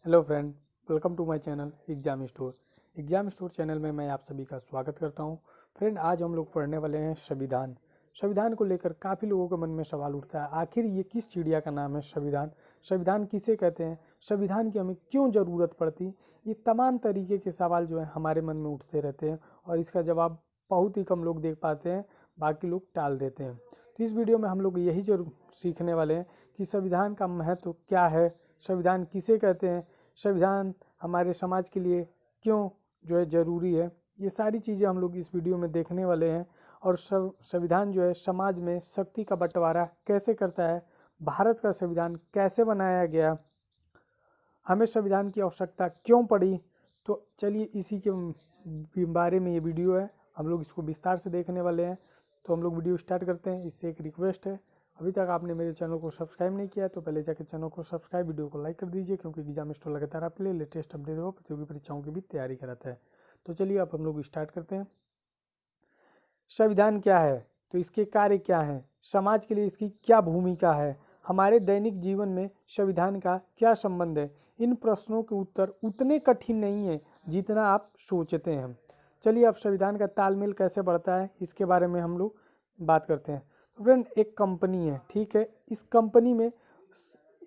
Hello friend, welcome to my channel exam store. Exam store channel में मैं आप सभी का स्वागत करता हूं। फ्रेंड, आज हम लोग पढ़ने वाले हैं संविधान। संविधान को लेकर काफ़ी लोगों के मन में सवाल उठता है, आखिर ये किस चिड़िया का नाम है संविधान? संविधान किसे कहते हैं? संविधान की हमें क्यों ज़रूरत पड़ती? ये तमाम तरीके के सवाल जो है हमारे मन में उठते रहते हैं और इसका जवाब बहुत ही कम लोग देख पाते हैं, बाकी लोग टाल देते हैं। तो इस वीडियो में हम लोग यही जरूर सीखने वाले हैं कि संविधान का महत्व क्या है, संविधान किसे कहते हैं, संविधान हमारे समाज के लिए क्यों जो है ज़रूरी है। ये सारी चीज़ें हम लोग इस वीडियो में देखने वाले हैं। और संविधान जो है समाज में शक्ति का बंटवारा कैसे करता है, भारत का संविधान कैसे बनाया गया, हमें संविधान की आवश्यकता क्यों पड़ी। तो चलिए इसी के बारे में ये वीडियो है, हम लोग इसको विस्तार से देखने वाले हैं। तो हम लोग वीडियो स्टार्ट करते हैं। इससे एक रिक्वेस्ट है, अभी तक आपने मेरे चैनल को सब्सक्राइब नहीं किया है तो पहले जाकर चैनल को सब्सक्राइब, वीडियो को लाइक कर दीजिए, क्योंकि एग्जाम स्टोर लगातार आपके लिए लेटेस्ट अपडेट हो प्रतियोगी परीक्षाओं की भी तैयारी कराता है। तो चलिए अब हम लोग स्टार्ट करते हैं। संविधान क्या है, तो इसके कार्य क्या हैं, समाज के लिए इसकी क्या भूमिका है, हमारे दैनिक जीवन में संविधान का क्या संबंध है। इन प्रश्नों के उत्तर उतने कठिन नहीं है जितना आप सोचते हैं। चलिए अब संविधान का तालमेल कैसे बढ़ता है इसके बारे में हम लोग बात करते हैं। तो फ्रेंड, एक कंपनी है, ठीक है, इस कंपनी में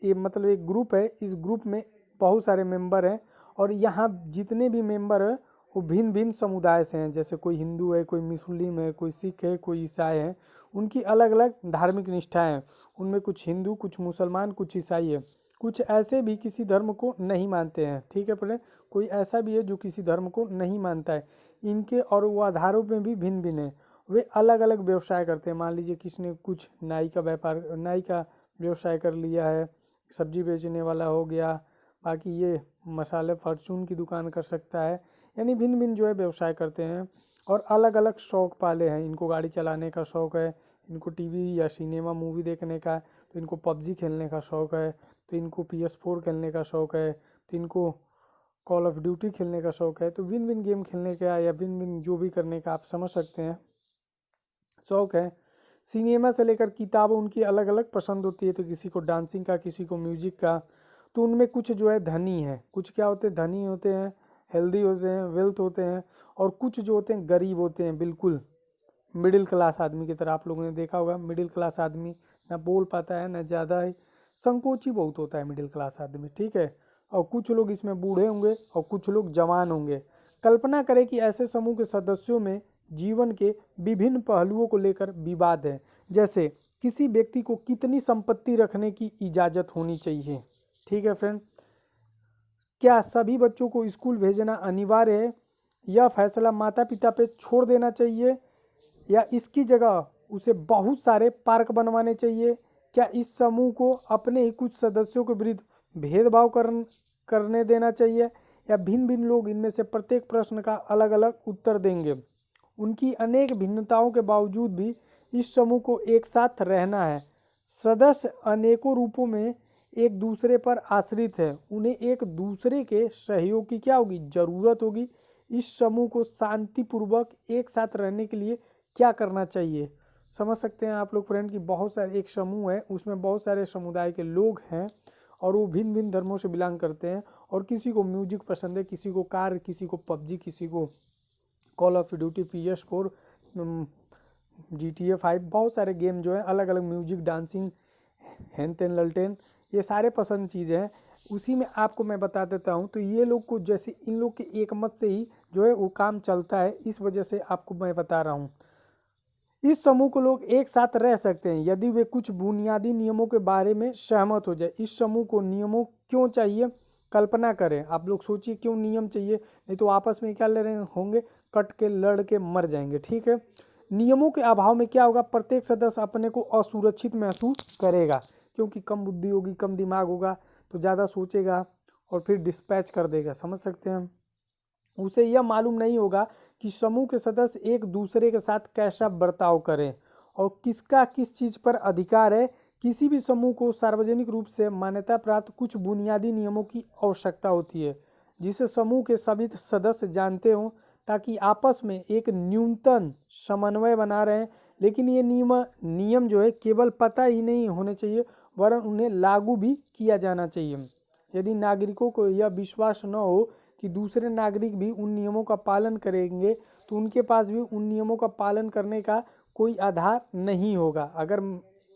ये मतलब एक ग्रुप है, इस ग्रुप में बहुत सारे मेंबर हैं और यहाँ जितने भी मेंबर हैं वो भिन्न भिन्न समुदाय से हैं। जैसे कोई हिंदू है, कोई मुस्लिम है, कोई सिख है, कोई ईसाई है। उनकी अलग अलग धार्मिक निष्ठाएं हैं, उनमें कुछ हिंदू, कुछ मुसलमान, कुछ ईसाई है। कुछ ऐसे भी किसी धर्म को नहीं मानते हैं, ठीक है फ्रेंड, कोई ऐसा भी है जो किसी धर्म को नहीं मानता है। इनके और वो आधारों में भी भिन्न भिन्न है। वे अलग अलग व्यवसाय करते हैं। मान लीजिए किसी ने कुछ नाई का व्यापार, नाई का व्यवसाय कर लिया है, सब्जी बेचने वाला हो गया, बाकी ये मसाले फॉर्चून की दुकान कर सकता है। यानी भिन्न भिन्न जो है व्यवसाय करते हैं और अलग अलग शौक पाले हैं। इनको गाड़ी चलाने का शौक है, इनको टीवी या सिनेमा मूवी देखने का, तो इनको पबजी खेलने का शौक है, तो इनको PS4 खेलने का शौक है, तो इनको कॉल ऑफ ड्यूटी खेलने का शौक है। तो भिन्न भिन्न गेम खेलने का या भिन्न भिन्न जो भी करने का आप समझ सकते हैं शौक है। सिनेमा से लेकर किताब उनकी अलग अलग पसंद होती है, तो किसी को डांसिंग का, किसी को म्यूजिक का। तो उनमें कुछ जो है धनी है, कुछ क्या होते हैं, धनी होते हैं, हेल्दी होते हैं, वेल्थ होते हैं, और कुछ जो होते हैं गरीब होते हैं, बिल्कुल मिडिल क्लास आदमी की तरह। आप लोगों ने देखा होगा मिडिल क्लास आदमी ना बोल पाता है ना ज़्यादा है, संकोची बहुत होता है मिडिल क्लास आदमी, ठीक है। और कुछ लोग इसमें बूढ़े होंगे और कुछ लोग जवान होंगे। कल्पना करें कि ऐसे समूह के सदस्यों में जीवन के विभिन्न पहलुओं को लेकर विवाद है, जैसे किसी व्यक्ति को कितनी संपत्ति रखने की इजाज़त होनी चाहिए, ठीक है फ्रेंड, क्या सभी बच्चों को स्कूल भेजना अनिवार्य है, यह फैसला माता पिता पे छोड़ देना चाहिए, या इसकी जगह उसे बहुत सारे पार्क बनवाने चाहिए, क्या इस समूह को अपने ही कुछ सदस्यों के विरुद्ध भेदभाव करने देना चाहिए, या भिन्न भिन्न लोग इनमें से प्रत्येक प्रश्न का अलग अलग उत्तर देंगे। उनकी अनेक भिन्नताओं के बावजूद भी इस समूह को एक साथ रहना है। सदस्य अनेकों रूपों में एक दूसरे पर आश्रित है, उन्हें एक दूसरे के सहयोग की क्या होगी, जरूरत होगी। इस समूह को शांतिपूर्वक एक साथ रहने के लिए क्या करना चाहिए। समझ सकते हैं आप लोग फ्रेंड कि बहुत सारे एक समूह है, उसमें बहुत सारे समुदाय के लोग हैं और वो भिन्न भिन्न धर्मों से बिलोंग करते हैं। और किसी को म्यूजिक पसंद है, किसी को कार, किसी को पबजी, किसी को call of duty, PS4, GTA 5, बहुत सारे गेम जो है अलग अलग म्यूजिक, डांसिंग, हेन तेन ललटेन, ये सारे पसंद चीज़ें हैं। उसी में आपको मैं बता देता हूँ। तो ये लोग को जैसे इन लोग के एक मत से ही जो है वो काम चलता है, इस वजह से आपको मैं बता रहा हूँ। इस समूह को लोग एक साथ रह सकते हैं यदि वे कुछ बुनियादी नियमों के बारे में सहमत हो जाए। इस समूह को नियमों क्यों चाहिए, कल्पना करें, आप लोग सोचिए क्यों नियम चाहिए, नहीं तो आपस में क्या लड़ रहे होंगे, कट के लड़ के मर जाएंगे, ठीक है। नियमों के अभाव में क्या होगा, प्रत्येक सदस्य अपने को असुरक्षित महसूस करेगा, क्योंकि कम बुद्धि होगी, कम दिमाग होगा, तो ज़्यादा सोचेगा और फिर डिस्पैच कर देगा, समझ सकते हैं हम। उसे यह मालूम नहीं होगा कि समूह के सदस्य एक दूसरे के साथ कैसा बर्ताव करें और किसका किस चीज़ पर अधिकार है। किसी भी समूह को सार्वजनिक रूप से मान्यता प्राप्त कुछ बुनियादी नियमों की आवश्यकता होती है, जिसे समूह के सभी सदस्य जानते हों, ताकि आपस में एक न्यूनतम समन्वय बना रहे। लेकिन ये नियम जो है केवल पता ही नहीं होने चाहिए, वरन उन्हें लागू भी किया जाना चाहिए। यदि नागरिकों को यह विश्वास न हो कि दूसरे नागरिक भी उन नियमों का पालन करेंगे तो उनके पास भी उन नियमों का पालन करने का कोई आधार नहीं होगा। अगर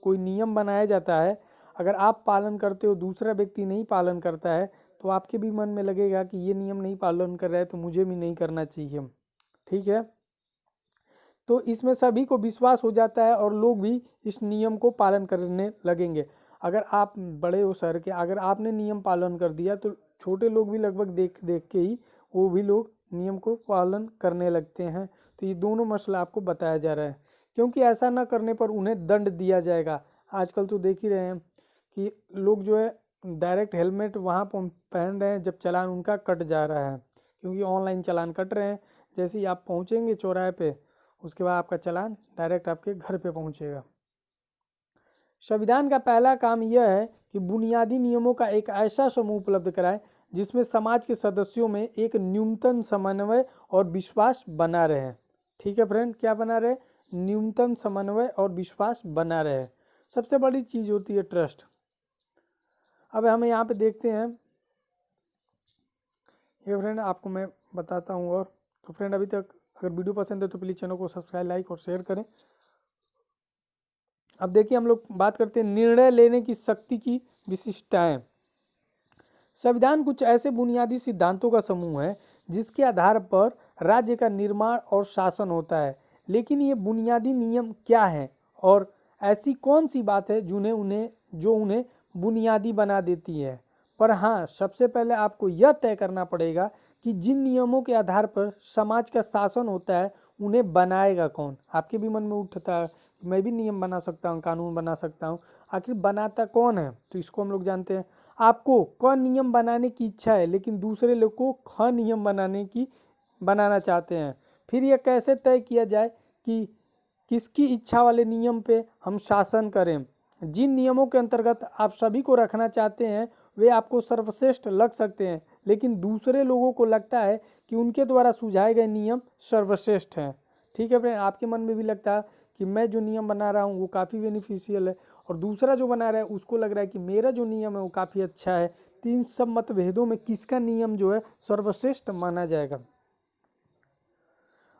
कोई नियम बनाया जाता है, अगर आप पालन करते हो, दूसरा व्यक्ति नहीं पालन करता है, तो आपके भी मन में लगेगा कि ये नियम नहीं पालन कर रहा है तो मुझे भी नहीं करना चाहिए। ठीक है, तो इसमें सभी को विश्वास हो जाता है और लोग भी इस नियम को पालन करने लगेंगे। अगर आप बड़े हो शहर के, अगर आपने नियम पालन कर दिया तो छोटे लोग भी लगभग देख देख के ही वो भी लोग नियम को पालन करने लगते हैं। तो ये दोनों मसला आपको बताया जा रहा है, क्योंकि ऐसा ना करने पर उन्हें दंड दिया जाएगा। आजकल तो देख ही रहे हैं कि लोग जो है डायरेक्ट हेलमेट वहाँ पहन रहे हैं जब चालान उनका कट जा रहा है, क्योंकि ऑनलाइन चालान कट रहे हैं। जैसे ही आप पहुँचेंगे चौराहे पे, उसके बाद आपका चालान डायरेक्ट आपके घर पे पहुँचेगा। संविधान का पहला काम यह है कि बुनियादी नियमों का एक ऐसा समूह उपलब्ध कराए जिसमें समाज के सदस्यों में एक न्यूनतम समन्वय और विश्वास बना रहे। ठीक है फ्रेंड, क्या बना रहे? न्यूनतम समन्वय और विश्वास बना रहे। सबसे बड़ी चीज होती है ट्रस्ट। अब हम यहाँ पे देखते हैं, ये फ्रेंड आपको मैं बताता हूँ। और तो फ्रेंड, अभी तक अगर वीडियो पसंद है तो प्लीज़ चैनल को सब्सक्राइब, लाइक और शेयर करें। अब देखिए, हम लोग बात करते हैं निर्णय लेने की शक्ति की विशिष्टताएं। संविधान कुछ ऐसे बुनियादी सिद्धांतों का समूह है जिसके आधार पर राज्य का निर्माण और शासन होता है। लेकिन ये बुनियादी नियम क्या हैं और ऐसी कौन सी बात है जो उन्हें बुनियादी बना देती है? पर हाँ, सबसे पहले आपको यह तय करना पड़ेगा कि जिन नियमों के आधार पर समाज का शासन होता है उन्हें बनाएगा कौन। आपके भी मन में उठता है, मैं भी नियम बना सकता हूँ, कानून बना सकता हूँ, आखिर बनाता कौन है? तो इसको हम लोग जानते हैं। आपको क नियम बनाने की इच्छा है लेकिन दूसरे लोग को ख नियम बनाना चाहते हैं। फिर यह कैसे तय किया जाए कि किसकी इच्छा वाले नियम पे हम शासन करें? जिन नियमों के अंतर्गत आप सभी को रखना चाहते हैं वे आपको सर्वश्रेष्ठ लग सकते हैं, लेकिन दूसरे लोगों को लगता है कि उनके द्वारा सुझाए गए नियम सर्वश्रेष्ठ हैं। ठीक है फ्रेंड, आपके मन में भी लगता है कि मैं जो नियम बना रहा हूँ वो काफ़ी बेनिफिशियल है, और दूसरा जो बना रहा है उसको लग रहा है कि मेरा जो नियम है वो काफ़ी अच्छा है। तीन सब मतभेदों में किसका नियम जो है सर्वश्रेष्ठ माना जाएगा?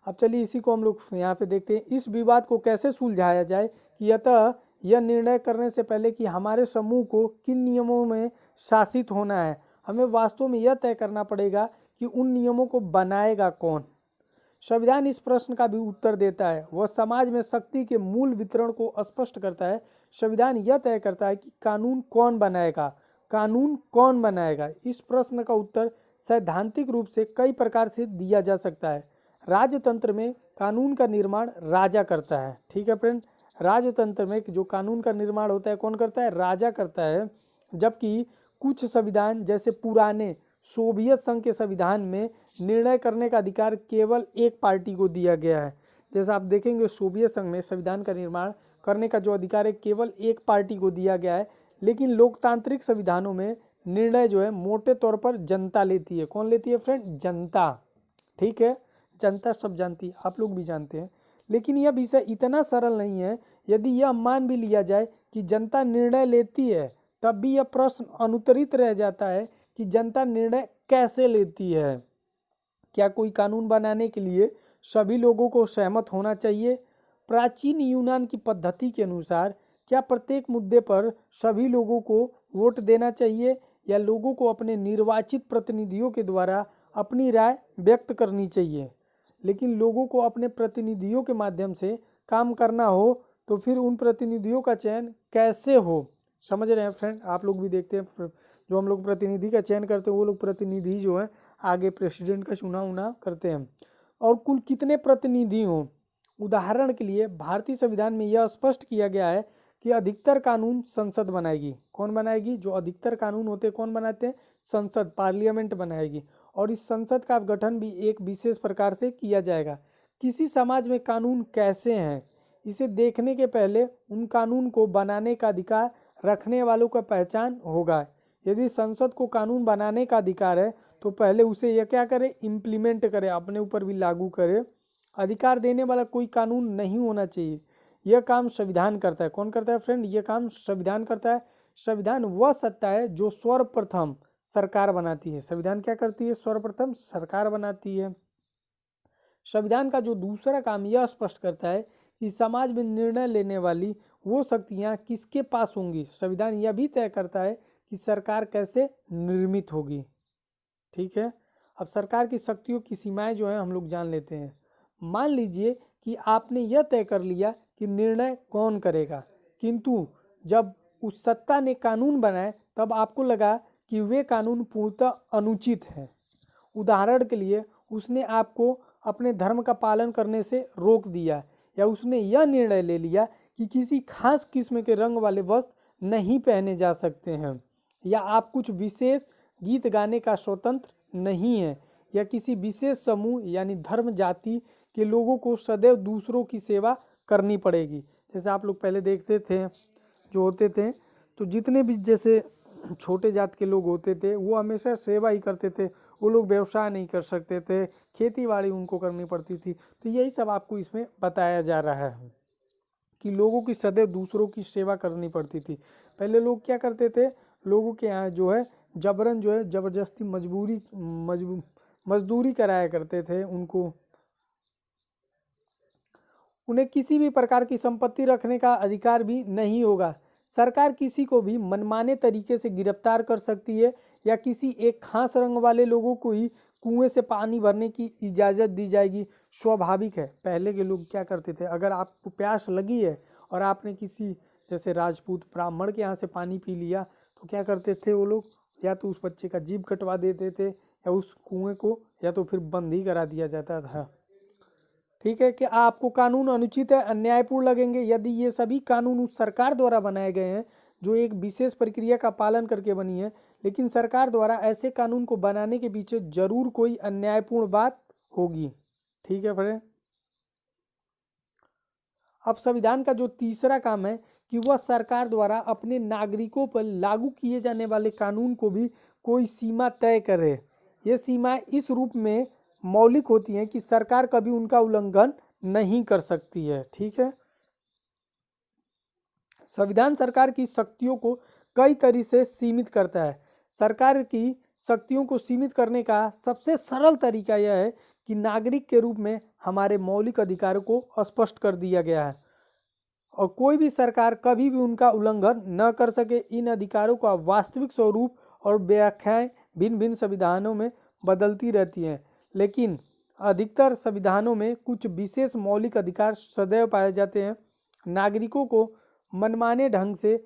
अब चलिए इसी को हम लोग यहाँ पे देखते हैं। इस विवाद को कैसे सुलझाया जाए कि अतः यह निर्णय करने से पहले कि हमारे समूह को किन नियमों में शासित होना है, हमें वास्तव में यह तय करना पड़ेगा कि उन नियमों को बनाएगा कौन। संविधान इस प्रश्न का भी उत्तर देता है। वह समाज में शक्ति के मूल वितरण को स्पष्ट करता है। संविधान यह तय करता है कि कानून कौन बनाएगा। इस प्रश्न का उत्तर सैद्धांतिक रूप से कई प्रकार से दिया जा सकता है। राजतंत्र में कानून का निर्माण राजा करता है। ठीक है फ्रेंड, राजतंत्र में जो कानून का निर्माण होता है कौन करता है? राजा करता है। जबकि कुछ संविधान जैसे पुराने सोवियत संघ के संविधान में निर्णय करने का अधिकार केवल एक पार्टी को दिया गया है। जैसा आप देखेंगे सोवियत संघ में संविधान का निर्माण करने का जो अधिकार है केवल एक पार्टी को दिया गया है, लेकिन लोकतांत्रिक संविधानों में निर्णय जो है मोटे तौर पर जनता लेती है। कौन लेती है फ्रेंड? जनता। ठीक है, जनता सब जानती है, आप लोग भी जानते हैं। लेकिन यह विषय इतना सरल नहीं है। यदि यह मान भी लिया जाए कि जनता निर्णय लेती है, तब भी यह प्रश्न अनुत्तरित रह जाता है कि जनता निर्णय कैसे लेती है। क्या कोई कानून बनाने के लिए सभी लोगों को सहमत होना चाहिए? प्राचीन यूनान की पद्धति के अनुसार क्या प्रत्येक मुद्दे पर सभी लोगों को वोट देना चाहिए, या लोगों को अपने निर्वाचित प्रतिनिधियों के द्वारा अपनी राय व्यक्त करनी चाहिए? लेकिन लोगों को अपने प्रतिनिधियों के माध्यम से काम करना हो तो फिर उन प्रतिनिधियों का चयन कैसे हो? समझ रहे हैं फ्रेंड, आप लोग भी देखते हैं जो हम लोग प्रतिनिधि का चयन करते हैं वो लोग प्रतिनिधि जो है आगे प्रेसिडेंट का चुनाव करते हैं। और कुल कितने प्रतिनिधि हों? उदाहरण के लिए भारतीय संविधान में यह स्पष्ट किया गया है कि अधिकतर कानून संसद बनाएगी। कौन बनाएगी? जो अधिकतर कानून होते हैं कौन बनाते हैं? संसद, पार्लियामेंट बनाएगी। और इस संसद का गठन भी एक विशेष प्रकार से किया जाएगा। किसी समाज में कानून कैसे हैं, इसे देखने के पहले उन कानून को बनाने का अधिकार रखने वालों का पहचान होगा। यदि संसद को कानून बनाने का अधिकार है तो पहले उसे यह क्या करे? इम्प्लीमेंट करे, अपने ऊपर भी लागू करे। अधिकार देने वाला कोई कानून नहीं होना चाहिए। यह काम संविधान करता है। कौन करता है फ्रेंड? यह काम संविधान करता है। संविधान वह सत्ता है जो सर्वप्रथम सरकार बनाती है। संविधान क्या करती है? सर्वप्रथम सरकार बनाती है। संविधान का जो दूसरा काम यह स्पष्ट करता है कि समाज में निर्णय लेने वाली वो शक्तियाँ किसके पास होंगी। संविधान यह भी तय करता है कि सरकार कैसे निर्मित होगी। ठीक है, अब सरकार की शक्तियों की सीमाएं जो है हम लोग जान लेते हैं। मान लीजिए कि आपने यह तय कर लिया कि निर्णय कौन करेगा, किंतु जब उस सत्ता ने कानून बनाए तब आपको लगा कि वे कानून पूर्णतः अनुचित हैं। उदाहरण के लिए उसने आपको अपने धर्म का पालन करने से रोक दिया, या उसने यह निर्णय ले लिया कि किसी खास किस्म के रंग वाले वस्त्र नहीं पहने जा सकते हैं, या आप कुछ विशेष गीत गाने का स्वतंत्र नहीं है, या किसी विशेष समूह यानी धर्म जाति के लोगों को सदैव दूसरों की सेवा करनी पड़ेगी। जैसे आप लोग पहले देखते थे जो होते थे, तो जितने भी जैसे छोटे जात के लोग होते थे वो हमेशा सेवा ही करते थे, वो लोग व्यवसाय नहीं कर सकते थे, खेती बाड़ी उनको करनी पड़ती थी। तो यही सब आपको इसमें बताया जा रहा है कि लोगों की सदैव दूसरों की सेवा करनी पड़ती थी। पहले लोग क्या करते थे, लोगों के यहाँ जो है जबरन जो है जबरदस्ती मजदूरी कराया करते थे उन्हें किसी भी प्रकार की संपत्ति रखने का अधिकार भी नहीं होगा। सरकार किसी को भी मनमाने तरीके से गिरफ्तार कर सकती है, या किसी एक खास रंग वाले लोगों को ही कुएं से पानी भरने की इजाज़त दी जाएगी। स्वाभाविक है, पहले के लोग क्या करते थे, अगर आपको प्यास लगी है और आपने किसी जैसे राजपूत ब्राह्मण के यहाँ से पानी पी लिया, तो क्या करते थे वो लोग, या तो उस बच्चे का जीभ कटवा देते थे, या उस कुएं को या तो फिर बंद ही करा दिया जाता था। ठीक है, कि आपको कानून अनुचित है, अन्यायपूर्ण लगेंगे यदि ये सभी कानून उस सरकार द्वारा बनाए गए हैं जो एक विशेष प्रक्रिया का पालन करके बनी है, लेकिन सरकार द्वारा ऐसे कानून को बनाने के पीछे जरूर कोई अन्यायपूर्ण बात होगी। ठीक है फ्रेंड, अब संविधान का जो तीसरा काम है कि वह सरकार द्वारा अपने नागरिकों पर लागू किए जाने वाले कानून को भी कोई सीमा तय करे। ये सीमाएं इस रूप में मौलिक होती हैं कि सरकार कभी उनका उल्लंघन नहीं कर सकती है। ठीक है, संविधान सरकार की शक्तियों को कई तरीके से सीमित करता है। सरकार की शक्तियों को सीमित करने का सबसे सरल तरीका यह है कि नागरिक के रूप में हमारे मौलिक अधिकारों को स्पष्ट कर दिया गया है और कोई भी सरकार कभी भी उनका उल्लंघन न कर सके। इन अधिकारों का वास्तविक स्वरूप और व्याख्याएं भिन्न भिन्न संविधानों में बदलती रहती हैं, लेकिन अधिकतर संविधानों में कुछ विशेष मौलिक अधिकार सदैव पाए जाते हैं। नागरिकों को मनमाने ढंग से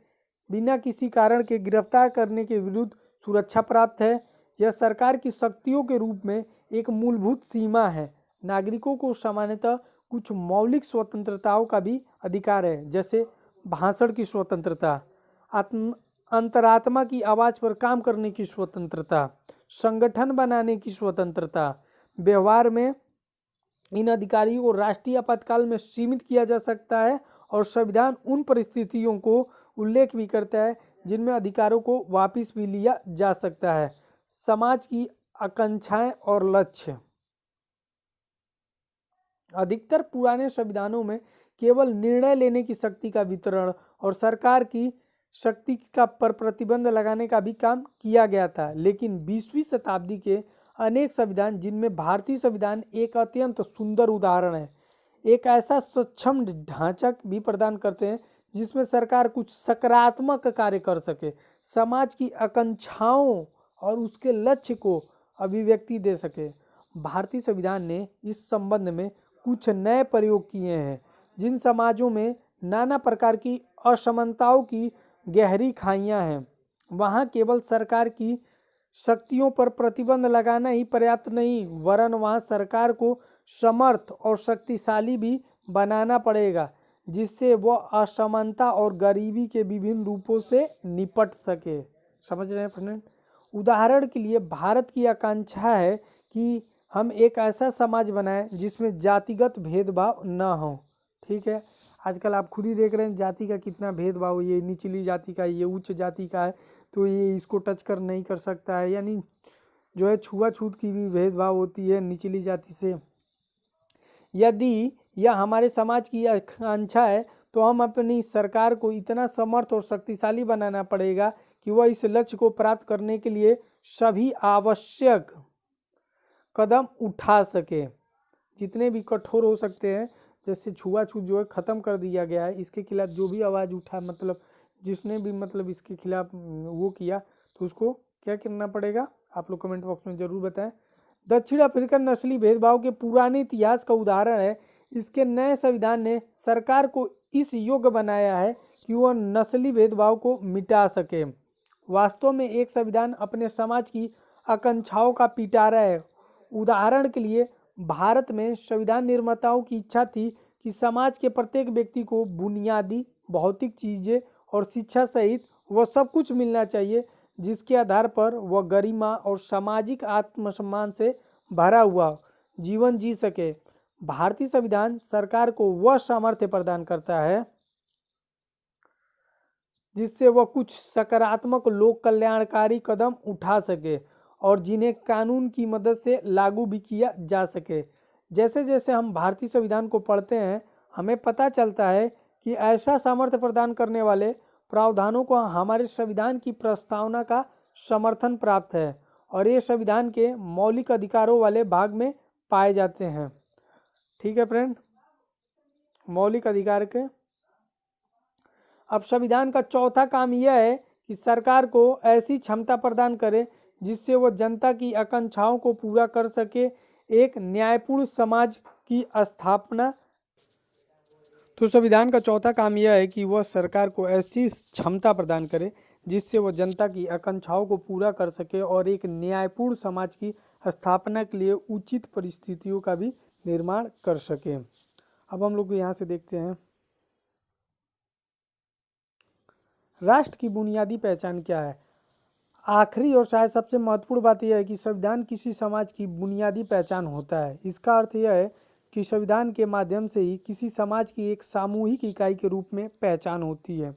बिना किसी कारण के गिरफ्तार करने के विरुद्ध सुरक्षा प्राप्त है। यह सरकार की शक्तियों के रूप में एक मूलभूत सीमा है। नागरिकों को सामान्यतः कुछ मौलिक स्वतंत्रताओं का भी अधिकार है, जैसे भाषण की स्वतंत्रता, अंतरात्मा की आवाज़ पर काम करने की स्वतंत्रता, संगठन बनाने की स्वतंत्रता। व्यवहार में इन अधिकारियों को राष्ट्रीय आपातकाल में सीमित किया जा सकता है और संविधान उन परिस्थितियों को उल्लेख भी करता है जिनमें अधिकारों को वापस भी लिया जा सकता है। समाज की आकांक्षाएं और लक्ष्य, अधिकतर पुराने संविधानों में केवल निर्णय लेने की शक्ति का वितरण और सरकार की शक्ति का पर प्रतिबंध लगाने का भी काम किया गया था, लेकिन 20वीं शताब्दी के अनेक संविधान, जिनमें भारतीय संविधान एक अत्यंत सुंदर उदाहरण है, एक ऐसा सक्षम ढांचा भी प्रदान करते हैं जिसमें सरकार कुछ सकारात्मक कार्य कर सके, समाज की आकांक्षाओं और उसके लक्ष्य को अभिव्यक्ति दे सके। भारतीय संविधान ने इस संबंध में कुछ नए प्रयोग किए हैं। जिन समाजों में नाना प्रकार की असमानताओं की गहरी खाइयां हैं, वहाँ केवल सरकार की शक्तियों पर प्रतिबंध लगाना ही पर्याप्त नहीं, वरन वहाँ सरकार को समर्थ और शक्तिशाली भी बनाना पड़ेगा, जिससे वह असमानता और गरीबी के विभिन्न रूपों से निपट सके। समझ रहे हैं फ्रेंड? उदाहरण के लिए भारत की आकांक्षा है कि हम एक ऐसा समाज बनाएं जिसमें जातिगत भेदभाव न हो। ठीक है, आजकल आप खुद ही देख रहे हैं जाति का कितना भेदभाव, ये निचली जाति का, ये उच्च जाति का है तो ये इसको टच कर नहीं कर सकता है, यानी जो है छुआछूत की भी भेदभाव होती है निचली जाति से। यदि यह हमारे समाज की आकांक्षा है तो हम अपनी सरकार को इतना समर्थ और शक्तिशाली बनाना पड़ेगा कि वह इस लक्ष्य को प्राप्त करने के लिए सभी आवश्यक कदम उठा सके। जितने भी कठोर हो सकते हैं, जैसे छुआछूत जो है ख़त्म कर दिया गया है, इसके खिलाफ जो भी आवाज़ उठा, मतलब जिसने भी मतलब इसके खिलाफ वो किया, तो उसको क्या करना पड़ेगा, आप लोग कमेंट बॉक्स में ज़रूर बताएं। दक्षिण अफ्रीकन नस्ली भेदभाव के पुराने इतिहास का उदाहरण है। इसके नए संविधान ने सरकार को इस योग्य बनाया है कि वह नस्ली भेदभाव को मिटा सके। वास्तव में एक संविधान अपने समाज की आकांक्षाओं का पिटारा है। उदाहरण के लिए भारत में संविधान निर्माताओं की इच्छा थी कि समाज के प्रत्येक व्यक्ति को बुनियादी भौतिक चीज़ें और शिक्षा सहित वह सब कुछ मिलना चाहिए जिसके आधार पर वह गरिमा और सामाजिक आत्मसम्मान से भरा हुआ जीवन जी सके। भारतीय संविधान सरकार को वह सामर्थ्य प्रदान करता है जिससे वह कुछ सकारात्मक लोक कल्याणकारी कदम उठा सके और जिन्हें कानून की मदद से लागू भी किया जा सके। जैसे जैसे हम भारतीय संविधान को पढ़ते हैं, हमें पता चलता है कि ऐसा सामर्थ्य प्रदान करने वाले प्रावधानों को हमारे संविधान की प्रस्तावना का समर्थन प्राप्त है और ये संविधान के मौलिक अधिकारों वाले भाग में पाए जाते हैं। ठीक है फ्रेंड, मौलिक अधिकार के। अब संविधान का चौथा काम यह है कि सरकार को ऐसी क्षमता प्रदान करे जिससे वह जनता की आकांक्षाओं को पूरा कर सके। एक न्यायपूर्ण समाज की स्थापना। तो संविधान का चौथा काम यह है कि वह सरकार को ऐसी क्षमता प्रदान करे जिससे वह जनता की आकांक्षाओं को पूरा कर सके और एक न्यायपूर्ण समाज की स्थापना के लिए उचित परिस्थितियों का भी निर्माण कर सके। अब हम लोग यहाँ से देखते हैं राष्ट्र की बुनियादी पहचान क्या है। आखिरी और शायद सबसे महत्वपूर्ण बात यह है कि संविधान किसी समाज की बुनियादी पहचान होता है। इसका अर्थ यह है कि संविधान के माध्यम से ही किसी समाज की एक सामूहिक इकाई के रूप में पहचान होती है।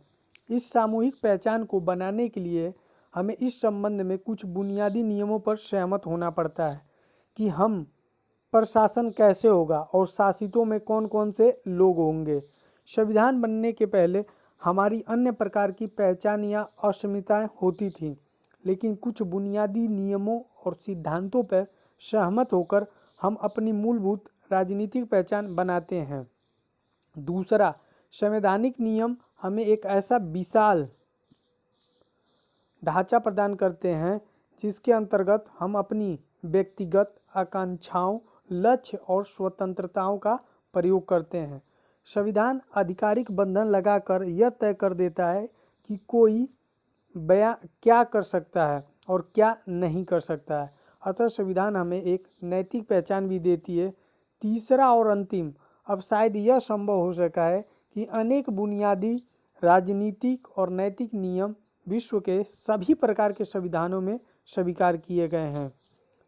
इस सामूहिक पहचान को बनाने के लिए हमें इस संबंध में कुछ बुनियादी नियमों पर सहमत होना पड़ता है कि हम प्रशासन कैसे होगा और शासितों में कौन कौन से लोग होंगे। संविधान बनने के पहले हमारी अन्य प्रकार की पहचान या अस्मिताएं होती थीं, लेकिन कुछ बुनियादी नियमों और सिद्धांतों पर सहमत होकर हम अपनी मूलभूत राजनीतिक पहचान बनाते हैं। दूसरा, संवैधानिक नियम हमें एक ऐसा विशाल ढांचा प्रदान करते हैं जिसके अंतर्गत हम अपनी व्यक्तिगत आकांक्षाओं, लक्ष्य और स्वतंत्रताओं का प्रयोग करते हैं। संविधान आधिकारिक बंधन लगाकर यह तय कर देता है कि कोई क्या कर सकता है और क्या नहीं कर सकता है। अतः संविधान हमें एक नैतिक पहचान भी देती है। तीसरा और अंतिम, अब शायद यह संभव हो सका है कि अनेक बुनियादी राजनीतिक और नैतिक नियम विश्व के सभी प्रकार के संविधानों में स्वीकार किए गए हैं।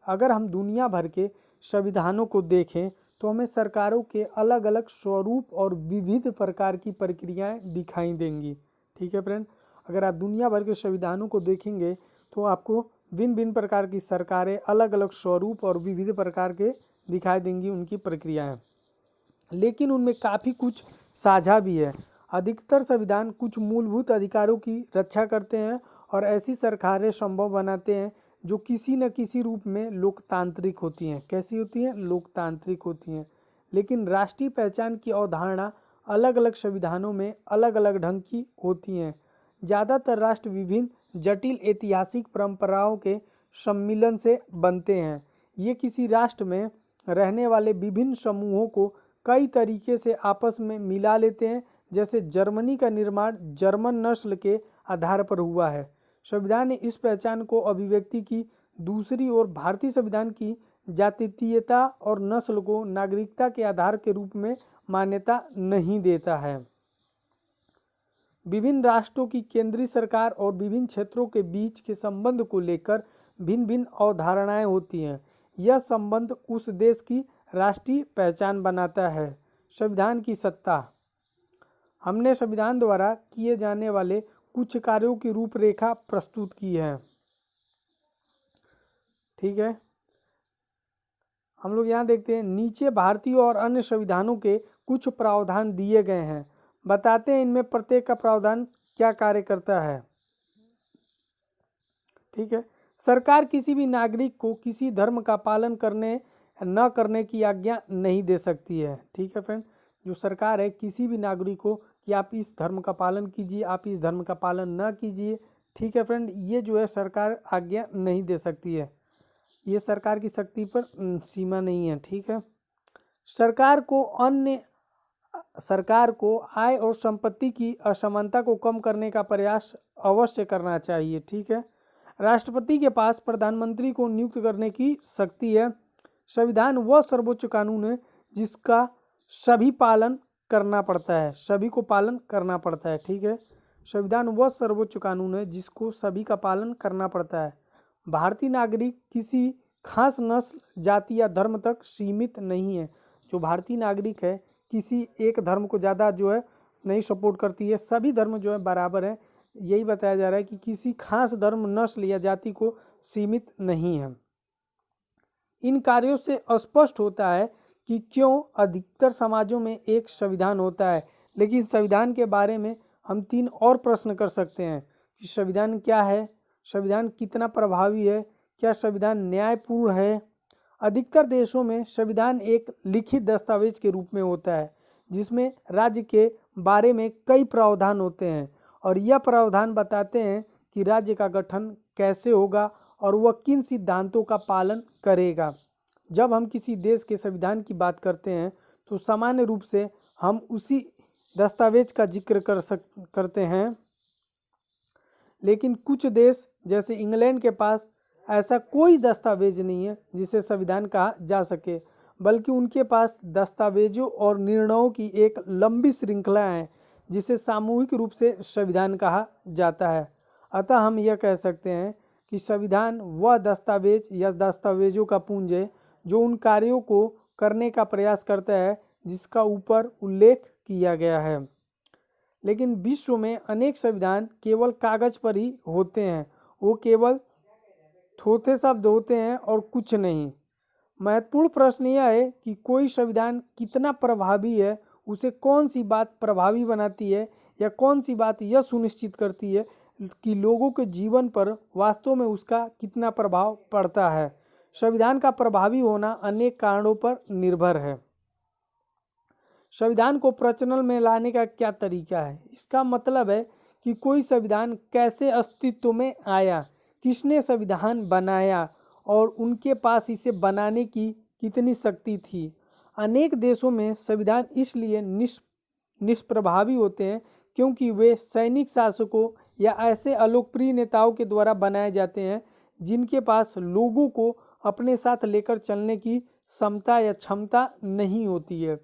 अगर हम दुनिया भर के संविधानों को देखें तो हमें सरकारों के अलग अलग स्वरूप और विविध प्रकार की प्रक्रियाएं दिखाई देंगी। ठीक है फ्रेंड, अगर आप दुनिया भर के संविधानों को देखेंगे तो आपको भिन्न भिन्न प्रकार की सरकारें अलग अलग स्वरूप और विविध प्रकार के दिखाई देंगी उनकी प्रक्रियाएं, लेकिन उनमें काफ़ी कुछ साझा भी है। अधिकतर संविधान कुछ मूलभूत अधिकारों की रक्षा करते हैं और ऐसी सरकारें संभव बनाते हैं जो किसी न किसी रूप में लोकतांत्रिक होती हैं। कैसी होती हैं? लोकतांत्रिक होती हैं। लेकिन राष्ट्रीय पहचान की अवधारणा अलग अलग संविधानों में अलग अलग ढंग की होती हैं। ज़्यादातर राष्ट्र विभिन्न जटिल ऐतिहासिक परंपराओं के सम्मिलन से बनते हैं। ये किसी राष्ट्र में रहने वाले विभिन्न समूहों को कई तरीके से आपस में मिला लेते हैं। जैसे जर्मनी का निर्माण जर्मन नस्ल के आधार पर हुआ है। संविधान ने इस पहचान को अभिव्यक्ति की। दूसरी ओर भारतीय संविधान की जातीयता और नस्ल को नागरिकता के आधार के रूप में मान्यता नहीं देता है। विभिन्न राष्ट्रों की केंद्रीय सरकार और विभिन्न क्षेत्रों के बीच के संबंध को लेकर भिन्न भिन्न अवधारणाएं होती हैं। यह संबंध उस देश की राष्ट्रीय पहचान बनाता है। संविधान की सत्ता। हमने संविधान द्वारा किए जाने वाले कुछ कार्यों की रूपरेखा प्रस्तुत की है। ठीक है, हम लोग यहाँ देखते हैं नीचे भारतीय और अन्य संविधानों के कुछ प्रावधान दिए गए हैं। बताते हैं इनमें प्रत्येक का प्रावधान क्या कार्य करता है। ठीक है, सरकार किसी भी नागरिक को किसी धर्म का पालन न करने की आज्ञा नहीं दे सकती है। ठीक है फ्रेंड, जो सरकार है किसी भी नागरिक को कि आप इस धर्म का पालन कीजिए, आप इस धर्म का पालन न कीजिए। ठीक है फ्रेंड, ये जो है सरकार आज्ञा नहीं दे सकती है, ये सरकार की शक्ति पर सीमा नहीं है। ठीक है, सरकार को आय और संपत्ति की असमानता को कम करने का प्रयास अवश्य करना चाहिए। ठीक है, राष्ट्रपति के पास प्रधानमंत्री को नियुक्त करने की शक्ति है। संविधान वह सर्वोच्च कानून है जिसका सभी पालन करना पड़ता है, सभी को पालन करना पड़ता है। ठीक है, संविधान वह सर्वोच्च कानून है जिसको सभी का पालन करना पड़ता है। भारतीय नागरिक किसी खास नस्ल, जाति या धर्म तक सीमित नहीं है। जो भारतीय नागरिक है किसी एक धर्म को ज़्यादा जो है नहीं सपोर्ट करती है, सभी धर्म जो है बराबर है। यही बताया जा रहा है कि किसी खास धर्म, नस्ल या जाति को सीमित नहीं है। इन कार्यों से स्पष्ट होता है कि क्यों अधिकतर समाजों में एक संविधान होता है। लेकिन संविधान के बारे में हम 3 और प्रश्न कर सकते हैं कि संविधान क्या है, संविधान कितना प्रभावी है, क्या संविधान न्यायपूर्ण है। अधिकतर देशों में संविधान एक लिखित दस्तावेज के रूप में होता है जिसमें राज्य के बारे में कई प्रावधान होते हैं और यह प्रावधान बताते हैं कि राज्य का गठन कैसे होगा और वह किन सिद्धांतों का पालन करेगा। जब हम किसी देश के संविधान की बात करते हैं तो सामान्य रूप से हम उसी दस्तावेज का जिक्र करते हैं, लेकिन कुछ देश जैसे इंग्लैंड के पास ऐसा कोई दस्तावेज नहीं है जिसे संविधान कहा जा सके, बल्कि उनके पास दस्तावेजों और निर्णयों की एक लंबी श्रृंखला है जिसे सामूहिक रूप से संविधान कहा जाता है। अतः हम यह कह सकते हैं कि संविधान वह दस्तावेज या दस्तावेजों का पुंज है जो उन कार्यों को करने का प्रयास करता है जिसका ऊपर उल्लेख किया गया है। लेकिन विश्व में अनेक संविधान केवल कागज पर ही होते हैं, वो केवल थोथे शब्द होते हैं और कुछ नहीं। महत्वपूर्ण प्रश्न यह है कि कोई संविधान कितना प्रभावी है, उसे कौन सी बात प्रभावी बनाती है या कौन सी बात यह सुनिश्चित करती है कि लोगों के जीवन पर वास्तव में उसका कितना प्रभाव पड़ता है। संविधान का प्रभावी होना अनेक कारणों पर निर्भर है। संविधान को प्रचलन में लाने का क्या तरीका है, इसका मतलब है कि कोई संविधान कैसे अस्तित्व में आया, किसने संविधान बनाया और उनके पास इसे बनाने की कितनी शक्ति थी। अनेक देशों में संविधान इसलिए निष्प्रभावी होते हैं क्योंकि वे सैनिक शासकों या ऐसे अलोकप्रिय नेताओं के द्वारा बनाए जाते हैं जिनके पास लोगों को अपने साथ लेकर चलने की क्षमता नहीं होती है।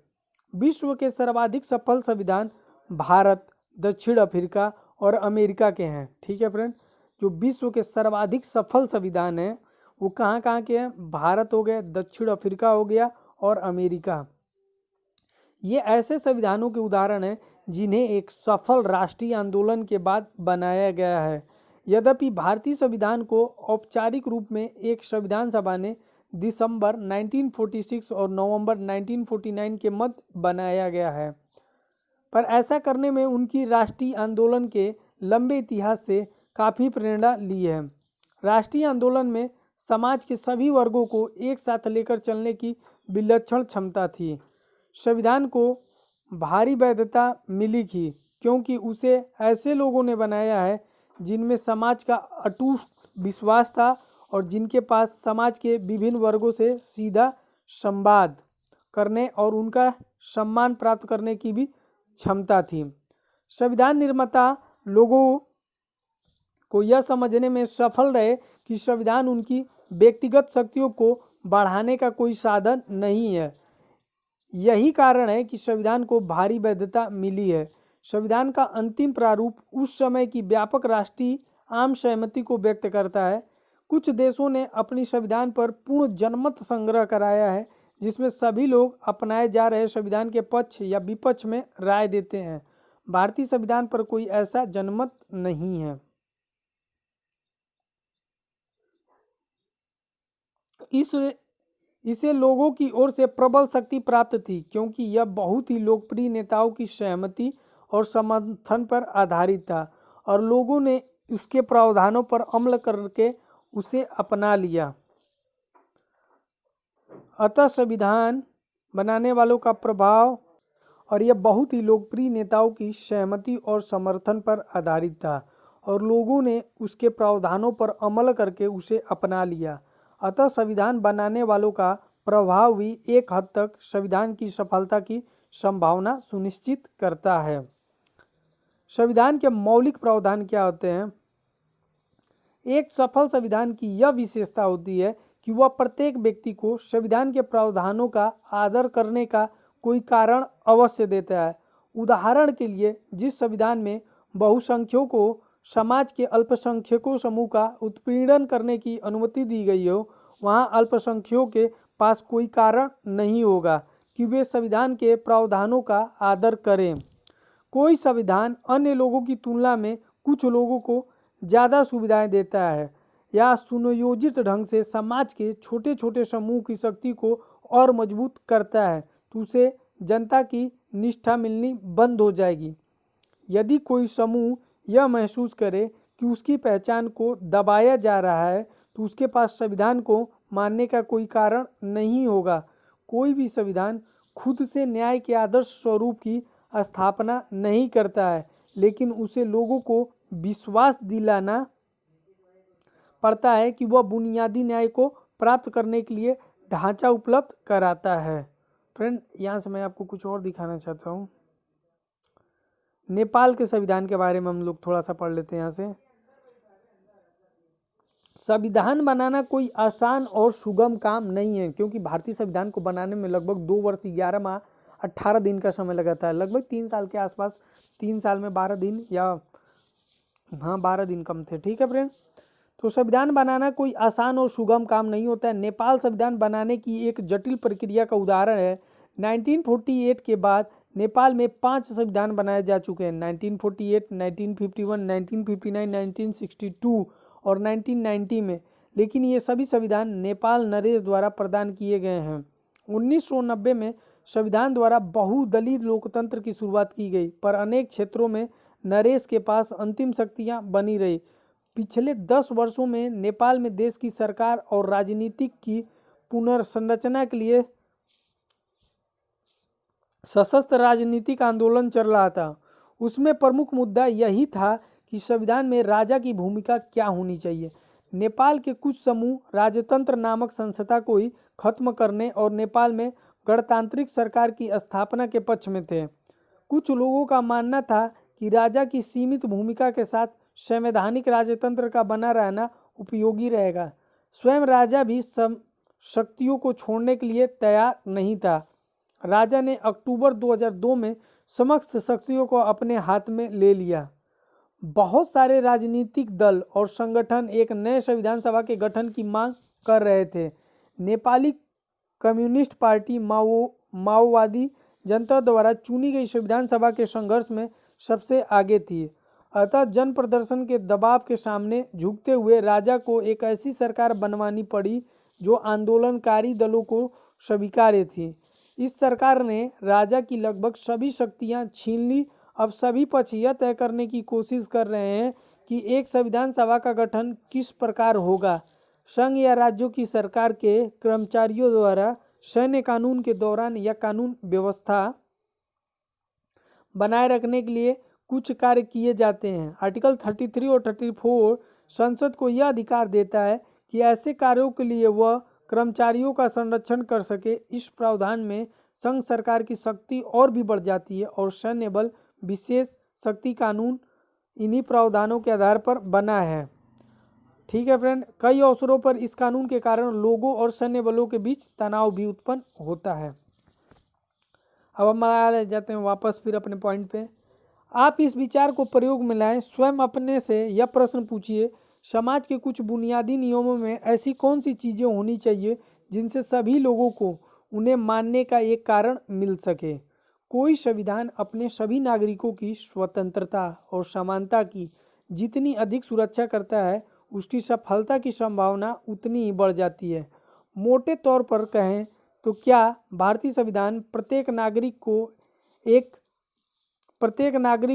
विश्व के सर्वाधिक सफल संविधान भारत, दक्षिण अफ्रीका और अमेरिका के हैं। ठीक है फ्रेंड, जो विश्व के सर्वाधिक सफल संविधान हैं वो कहाँ कहाँ के हैं? भारत हो गया, दक्षिण अफ्रीका हो गया और अमेरिका। ये ऐसे संविधानों के उदाहरण हैं जिन्हें एक सफल राष्ट्रीय आंदोलन के बाद बनाया गया है। यद्यपि भारतीय संविधान को औपचारिक रूप में एक संविधान सभा ने दिसंबर 1946 और नवंबर 1949 के मध्य बनाया गया है, पर ऐसा करने में उनकी राष्ट्रीय आंदोलन के लंबे इतिहास से काफ़ी प्रेरणा ली है। राष्ट्रीय आंदोलन में समाज के सभी वर्गों को एक साथ लेकर चलने की विलक्षण क्षमता थी। संविधान को भारी वैधता मिली थी क्योंकि उसे ऐसे लोगों ने बनाया है जिनमें समाज का अटूट विश्वास था और जिनके पास समाज के विभिन्न वर्गों से सीधा संवाद करने और उनका सम्मान प्राप्त करने की भी क्षमता थी। संविधान निर्माता लोगों को यह समझने में सफल रहे कि संविधान उनकी व्यक्तिगत शक्तियों को बढ़ाने का कोई साधन नहीं है। यही कारण है कि संविधान को भारी वैधता मिली है। संविधान का अंतिम प्रारूप उस समय की व्यापक राष्ट्रीय आम सहमति को व्यक्त करता है। कुछ देशों ने अपनी संविधान पर पूर्ण जनमत संग्रह कराया है जिसमें सभी लोग अपनाए जा रहे संविधान के पक्ष या विपक्ष में राय देते हैं। भारतीय संविधान पर कोई ऐसा जनमत नहीं है। इसे लोगों की ओर से प्रबल शक्ति प्राप्त थी क्योंकि यह बहुत ही लोकप्रिय नेताओं की सहमति और समर्थन पर आधारित था और लोगों ने उसके प्रावधानों पर अमल करके उसे अपना लिया। अतः संविधान बनाने वालों का प्रभाव और यह बहुत ही लोकप्रिय नेताओं की सहमति और समर्थन पर आधारित था और लोगों ने उसके प्रावधानों पर अमल करके उसे अपना लिया। अतः संविधान बनाने वालों का प्रभाव भी एक हद तक संविधान की सफलता की संभावना सुनिश्चित करता है। संविधान के मौलिक प्रावधान क्या होते हैं? एक सफल संविधान की यह विशेषता होती है कि वह प्रत्येक व्यक्ति को संविधान के प्रावधानों का आदर करने का कोई कारण अवश्य देता है। उदाहरण के लिए, जिस संविधान में बहुसंख्यकों को समाज के अल्पसंख्यकों समूह का उत्पीड़न करने की अनुमति दी गई हो, वहाँ अल्पसंख्यकों के पास कोई कारण नहीं होगा कि वे संविधान के प्रावधानों का आदर करें। कोई संविधान अन्य लोगों की तुलना में कुछ लोगों को ज़्यादा सुविधाएं देता है या सुनियोजित ढंग से समाज के छोटे छोटे समूह की शक्ति को और मजबूत करता है, तो उसे जनता की निष्ठा मिलनी बंद हो जाएगी। यदि कोई समूह यह महसूस करे कि उसकी पहचान को दबाया जा रहा है, तो उसके पास संविधान को मानने का कोई कारण नहीं होगा। कोई भी संविधान खुद से न्याय के आदर्श स्वरूप की स्थापना नहीं करता है, लेकिन उसे लोगों को विश्वास दिलाना पड़ता है कि वह बुनियादी न्याय को प्राप्त करने के लिए ढांचा उपलब्ध कराता है। फ्रेंड, यहाँ से मैं आपको कुछ और दिखाना चाहता हूँ। नेपाल के संविधान के बारे में हम लोग थोड़ा सा पढ़ लेते हैं। यहाँ से संविधान बनाना कोई आसान और सुगम काम नहीं है, क्योंकि भारतीय संविधान को बनाने में लगभग 2 वर्ष 11 माह 18 दिन का समय लगाता है। लगभग 3 साल के आसपास, 3 साल में 12 दिन या 12 दिन कम थे। ठीक है फ्रेंड, तो संविधान बनाना कोई आसान और सुगम काम नहीं होता है। नेपाल संविधान बनाने की एक जटिल प्रक्रिया का उदाहरण है। 1948 के बाद नेपाल में 5 संविधान बनाए जा चुके हैं। 1948, 1951, 1959, 1962 और 1990 में, लेकिन ये सभी संविधान नेपाल नरेश द्वारा प्रदान किए गए हैं। 1990 में संविधान द्वारा बहुदलीय लोकतंत्र की शुरुआत की गई, पर अनेक क्षेत्रों में नरेश के पास अंतिम शक्तियां बनी रही। पिछले 10 वर्षों में नेपाल में देश की सरकार और राजनीतिक की पुनर्संरचना के लिए सशस्त्र राजनीतिक आंदोलन चल रहा था। उसमें प्रमुख मुद्दा यही था कि संविधान में राजा की भूमिका क्या होनी चाहिए। नेपाल के कुछ समूह राजतंत्र नामक संस्था को ही खत्म करने और नेपाल में गणतांत्रिक सरकार की स्थापना के पक्ष में थे। कुछ लोगों का मानना था कि राजा की सीमित भूमिका के साथ संवैधानिक राजतंत्र का बना रहना उपयोगी रहेगा। स्वयं राजा भी शक्तियों को छोड़ने के लिए तैयार नहीं था। राजा ने अक्टूबर 2002 में समस्त शक्तियों को अपने हाथ में ले लिया। बहुत सारे राजनीतिक दल और संगठन एक नए संविधान सभा के गठन की मांग कर रहे थे। नेपाली कम्युनिस्ट पार्टी माओवादी जनता द्वारा चुनी गई संविधान सभा के संघर्ष में सबसे आगे थी। अतः जन प्रदर्शन के दबाव के सामने झुकते हुए राजा को एक ऐसी सरकार बनवानी पड़ी जो आंदोलनकारी दलों को स्वीकार्य थी। इस सरकार ने राजा की लगभग सभी शक्तियां छीन ली। अब सभी पक्ष यह तय करने की कोशिश कर रहे हैं कि एक संविधान सभा का गठन किस प्रकार होगा। संघ या राज्यों की सरकार के कर्मचारियों द्वारा सैन्य कानून के दौरान या कानून व्यवस्था बनाए रखने के लिए कुछ कार्य किए जाते हैं। आर्टिकल 33 और 34 संसद को यह अधिकार देता है कि ऐसे कार्यों के लिए वह कर्मचारियों का संरक्षण कर सके। इस प्रावधान में संघ सरकार की शक्ति और भी बढ़ जाती है और सैन्य बल विशेष शक्ति कानून इन्हीं प्रावधानों के आधार पर बना है। ठीक है फ्रेंड, कई अवसरों पर इस कानून के कारण लोगों और सैन्य बलों के बीच तनाव भी उत्पन्न होता है। अब हम आ जाते हैं वापस फिर अपने पॉइंट पे। आप इस विचार को प्रयोग में लाएं। स्वयं अपने से यह प्रश्न पूछिए, समाज के कुछ बुनियादी नियमों में ऐसी कौन सी चीज़ें होनी चाहिए जिनसे सभी लोगों को उन्हें मानने का एक कारण मिल सके। कोई संविधान अपने सभी नागरिकों की स्वतंत्रता और समानता की जितनी अधिक सुरक्षा करता है, उसकी सफलता की संभावना उतनी ही बढ़ जाती है। मोटे तौर पर कहें तो क्या भारतीय संविधान प्रत्येक नागरिक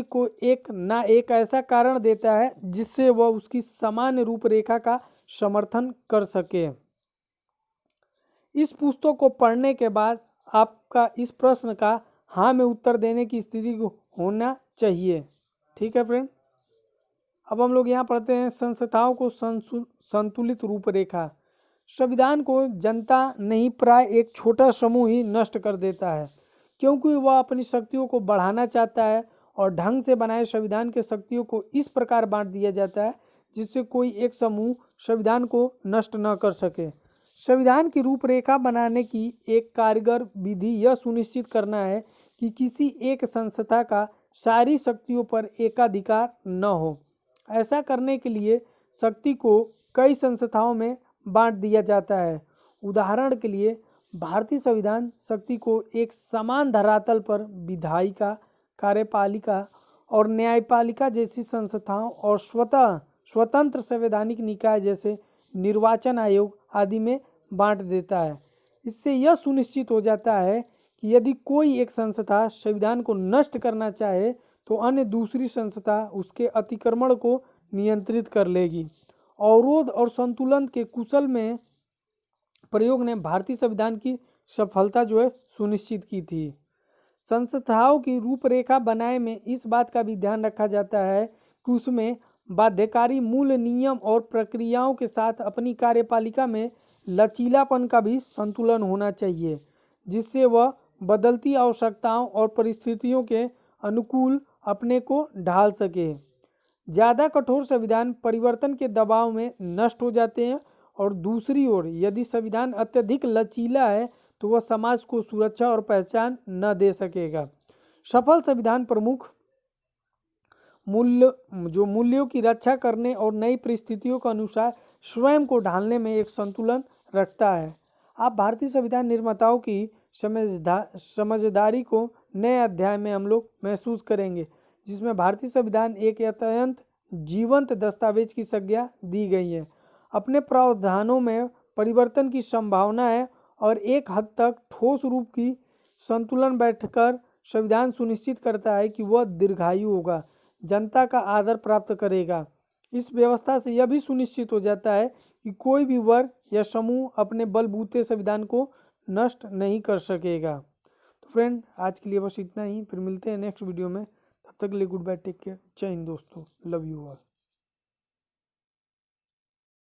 को एक ऐसा कारण देता है जिससे वह उसकी सामान्य रूपरेखा का समर्थन कर सके। इस पुस्तक को पढ़ने के बाद आपका इस प्रश्न का हाँ में उत्तर देने की स्थिति को होना चाहिए। ठीक है फ्रेंड, अब हम लोग यहाँ पढ़ते हैं संस्थाओं को संतुलित रूपरेखा। संविधान को जनता नहीं प्राय एक छोटा समूह ही नष्ट कर देता है, क्योंकि वह अपनी शक्तियों को बढ़ाना चाहता है और ढंग से बनाए संविधान के शक्तियों को इस प्रकार बांट दिया जाता है जिससे कोई एक समूह संविधान को नष्ट न कर सके। संविधान की रूपरेखा बनाने की एक कारगर विधि यह सुनिश्चित करना है कि किसी एक संस्था का सारी शक्तियों पर एकाधिकार न हो। ऐसा करने के लिए शक्ति को कई संस्थाओं में बांट दिया जाता है। उदाहरण के लिए भारतीय संविधान शक्ति को एक समान धरातल पर विधायिका, कार्यपालिका और न्यायपालिका जैसी संस्थाओं और स्वतंत्र संवैधानिक निकाय जैसे निर्वाचन आयोग आदि में बांट देता है। इससे यह सुनिश्चित हो जाता है कि यदि कोई एक संस्था संविधान को नष्ट करना चाहे तो अन्य दूसरी संस्था उसके अतिक्रमण को नियंत्रित कर लेगी। अवरोध और संतुलन के कुशल में प्रयोग ने भारतीय संविधान की सफलता सुनिश्चित की थी। संस्थाओं की रूपरेखा बनाए में इस बात का भी ध्यान रखा जाता है कि उसमें बाध्यकारी मूल नियम और प्रक्रियाओं के साथ अपनी कार्यपालिका में लचीलापन का भी संतुलन होना चाहिए, जिससे वह बदलती आवश्यकताओं और परिस्थितियों के अनुकूल अपने को ढाल सके। ज़्यादा कठोर संविधान परिवर्तन के दबाव में नष्ट हो जाते हैं और दूसरी ओर यदि संविधान अत्यधिक लचीला है तो वह समाज को सुरक्षा और पहचान न दे सकेगा। सफल संविधान प्रमुख मूल्यों की रक्षा करने और नई परिस्थितियों के अनुसार स्वयं को ढालने में एक संतुलन रखता है। आप भारतीय संविधान निर्माताओं की समझदारी को नए अध्याय में हम लोग महसूस करेंगे, जिसमें भारतीय संविधान एक अत्यंत जीवंत दस्तावेज की संज्ञा दी गई है। अपने प्रावधानों में परिवर्तन की संभावना है और एक हद तक ठोस रूप की संतुलन बैठकर संविधान सुनिश्चित करता है कि वह दीर्घायु होगा, जनता का आदर प्राप्त करेगा। इस व्यवस्था से यह भी सुनिश्चित हो जाता है कि कोई भी वर्ग या समूह अपने बलबूते संविधान को नष्ट नहीं कर सकेगा। तो फ्रेंड, आज के लिए बस इतना ही, फिर मिलते हैं नेक्स्ट वीडियो में। तब तक के लिए गुड बाय, टेक केयर, जय हिंद दोस्तों, लव यू ऑल।